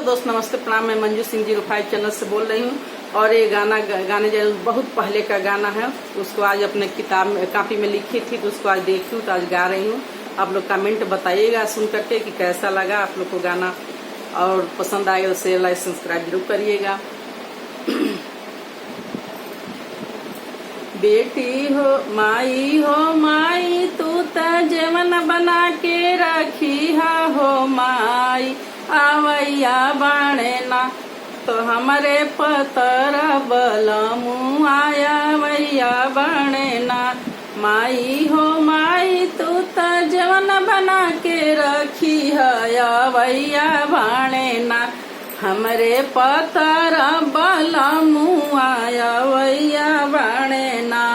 दोस्त नमस्ते प्रणाम। मैं मंजू सिंह 05 चैनल से बोल रही हूँ और ये गाने जो बहुत पहले का गाना है, उसको आज अपने किताब में कॉपी में लिखी थी तो उसको आज देखी हूँ तो आज गा रही हूँ। आप लोग कमेंट बताइएगा सुन करके कि कैसा लगा आप लोग को गाना, और पसंद आएगा तो शेयर लाइक सब्सक्राइब जरूर करिएगा। बेटी हो माई तू त जेवन बना के रखी हो माई, आवैया बाणे ना तो हमारे पतर बलमु आया वैया बाणे ना। माई हो माई तू त जेवन बना के रखी है वैया बाणे ना, हमरे पतर बलमु आया वैया बाणे ना।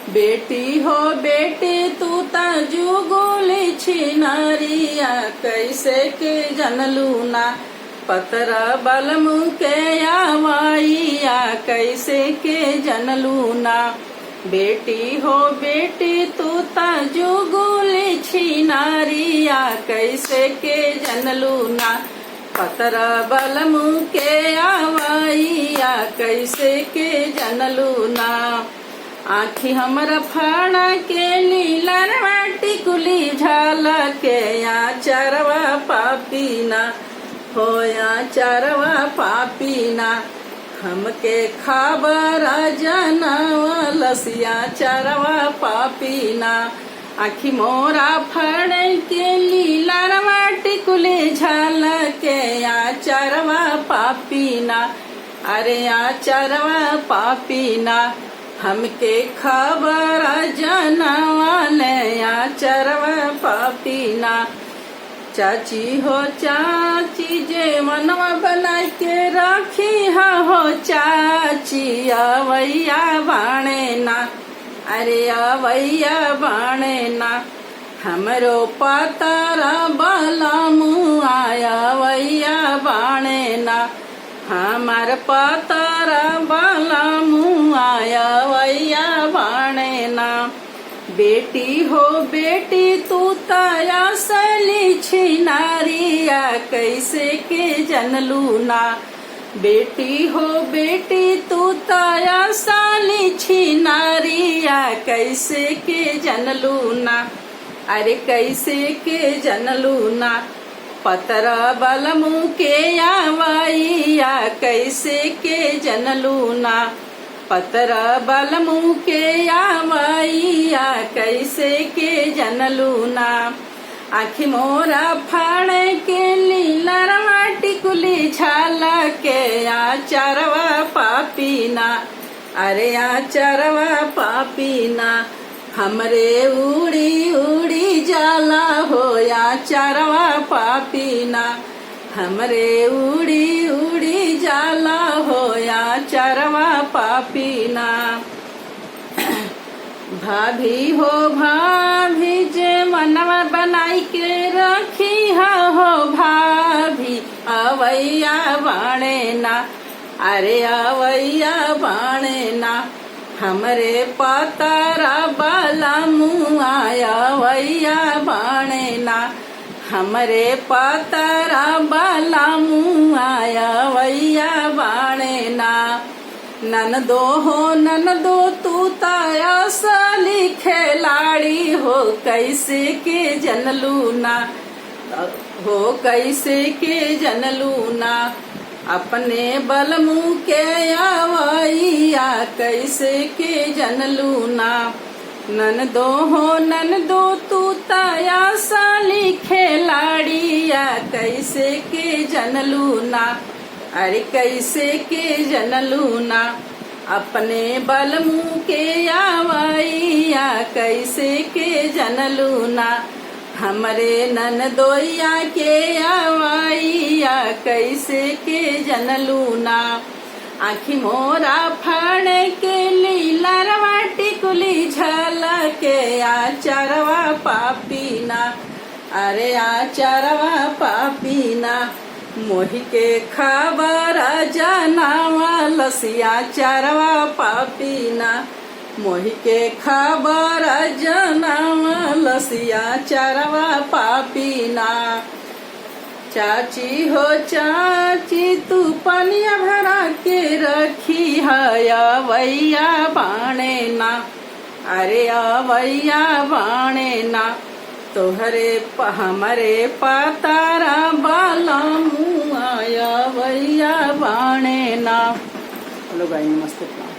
बेटी हो बेटी तू त जुगुली छिनरिया कैसे के जनलू ना, पतर बलमु के आवैया कैसे के जनलू ना। बेटी हो बेटी तू त जुगुली छिनरिया कैसे के जनलू ना, पतर बलमु के आवैया कैसे के जनलू ना। आखी हमरा फाड़ा के लीलर माटी कुली झाल के या चरवा पापीना हो या चरवा पापीना, हमके खबर जनवलसिया चरवा पापीना। आखी मोरा फड़ के लीलर माटी कुली झाल के या चरवा पापीना, अरे या चरवा पापीना, हमके खबर जनवाले या चरवा पापीना। चाची हो चाची जे मनवा बना के रखी हो चाची आवैया बाणे ना, अरे आवैया बाणे ना, हमरो पतर बलमु आया वैया बाणे ना, हमार पतर बलमु आया वैया बाणे ना। बेटी हो बेटी तू तया सली छिनारिया कैसे के जनलू ना, बेटी हो बेटी तू तया साली छिनारिया कैसे के जनलू ना, अरे कैसे के जनलू ना। पतर बलमु के आवैया कैसे के जनलू ना, पतर बलमु के आवैया कैसे के जनलू ना। आखी मोरा फाड़े के लीलर माटी कुली झाल के या चरवा पापीना, अरे या चरवा पापीना, हमरे उड़ी उड़ी जाला हो या चरवा पापीना, हमरे उड़ी उड़ी जाला हो या चरवा पापीना। भाभी हो भाभी जे मनवा बनाई के रखी हो भाभी आवैया बाणे ना, अरे आवैया बाणे ना, हमरे पतर बलमु आया वैया बाणे ना, हमरे पतर बलमु आया वैया बाणे ना। ननदो हो ननदो तू ताया साली खिलाड़ी हो कैसे के जनलू ना, हो कैसे के जनलू ना, अपने बलमु के आवैया कैसे के जनलू ना। ननदो हो ननदो तू ताया साली खिलाड़िया कैसे के जनलू ना, अरे कैसे के जनलू ना, अपने बलमु के आवैया कैसे के जनलू ना, हमरे ननदोइया के आवैया कैसे के जनलू ना। आखी मोरा फाड़े के लीलर माटी कुली झाल के या चरवा पापीना, अरे या चरवा पापीना, मोहि के खबर जनवलसिया चरवा पापीना, मोहि के खबर जनवलसिया चरवा पापीना। चाची हो चाची है वैया बाणे ना, अरे वैया बाणे ना, तोहरे हमरे पतारा बाला मुआ वैया बाणे ना। हेलो गाइस, नमस्ते।